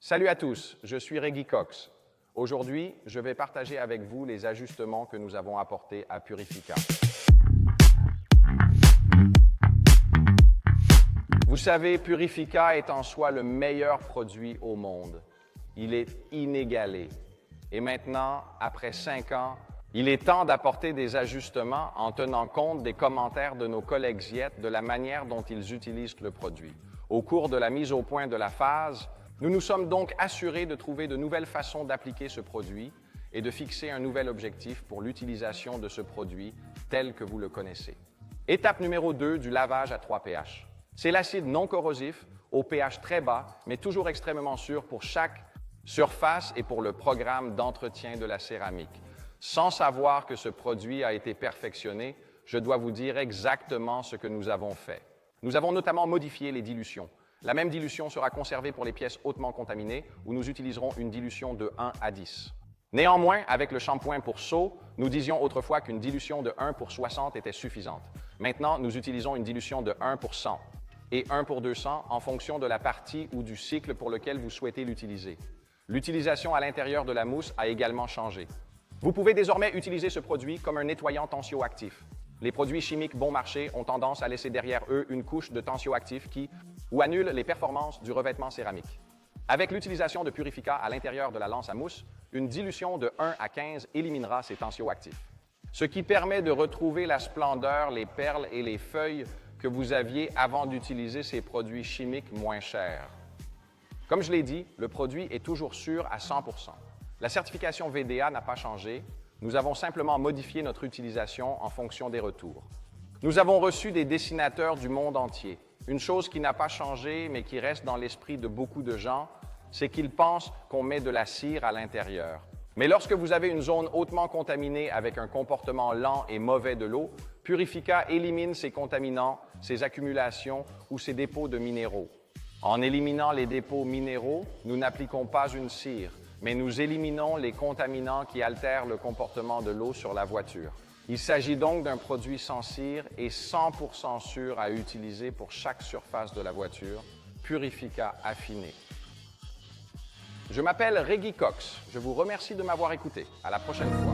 Salut à tous, je suis Reggie Cox. Aujourd'hui, je vais partager avec vous les ajustements que nous avons apportés à Purifica. Vous savez, Purifica est en soi le meilleur produit au monde. Il est inégalé. Et maintenant, après 5 ans, il est temps d'apporter des ajustements en tenant compte des commentaires de nos collègues Ziet de la manière dont ils utilisent le produit. Au cours de la mise au point de la phase, nous nous sommes donc assurés de trouver de nouvelles façons d'appliquer ce produit et de fixer un nouvel objectif pour l'utilisation de ce produit tel que vous le connaissez. Étape numéro 2 du lavage à 3 pH. C'est l'acide non corrosif au pH très bas, mais toujours extrêmement sûr pour chaque surface et pour le programme d'entretien de la céramique. Sans savoir que ce produit a été perfectionné, je dois vous dire exactement ce que nous avons fait. Nous avons notamment modifié les dilutions. La même dilution sera conservée pour les pièces hautement contaminées, où nous utiliserons une dilution de 1 à 10. Néanmoins, avec le shampoing pour seau, nous disions autrefois qu'une dilution de 1 pour 60 était suffisante. Maintenant, nous utilisons une dilution de 1 pour 100 et 1 pour 200 en fonction de la partie ou du cycle pour lequel vous souhaitez l'utiliser. L'utilisation à l'intérieur de la mousse a également changé. Vous pouvez désormais utiliser ce produit comme un nettoyant tensioactif. Les produits chimiques bon marché ont tendance à laisser derrière eux une couche de tensioactif qui annule les performances du revêtement céramique. Avec l'utilisation de Purifica à l'intérieur de la lance à mousse, une dilution de 1 à 15 éliminera ces tensioactifs, ce qui permet de retrouver la splendeur, les perles et les feuilles que vous aviez avant d'utiliser ces produits chimiques moins chers. Comme je l'ai dit, le produit est toujours sûr à 100%. La certification VDA n'a pas changé. Nous avons simplement modifié notre utilisation en fonction des retours. Nous avons reçu des dessinateurs du monde entier. Une chose qui n'a pas changé, mais qui reste dans l'esprit de beaucoup de gens, c'est qu'ils pensent qu'on met de la cire à l'intérieur. Mais lorsque vous avez une zone hautement contaminée avec un comportement lent et mauvais de l'eau, Purifica élimine ces contaminants, ces accumulations ou ces dépôts de minéraux. En éliminant les dépôts minéraux, nous n'appliquons pas une cire, mais nous éliminons les contaminants qui altèrent le comportement de l'eau sur la voiture. Il s'agit donc d'un produit sans cire et 100% sûr à utiliser pour chaque surface de la voiture, Purifica affiné. Je m'appelle Reggie Cox. Je vous remercie de m'avoir écouté. À la prochaine fois.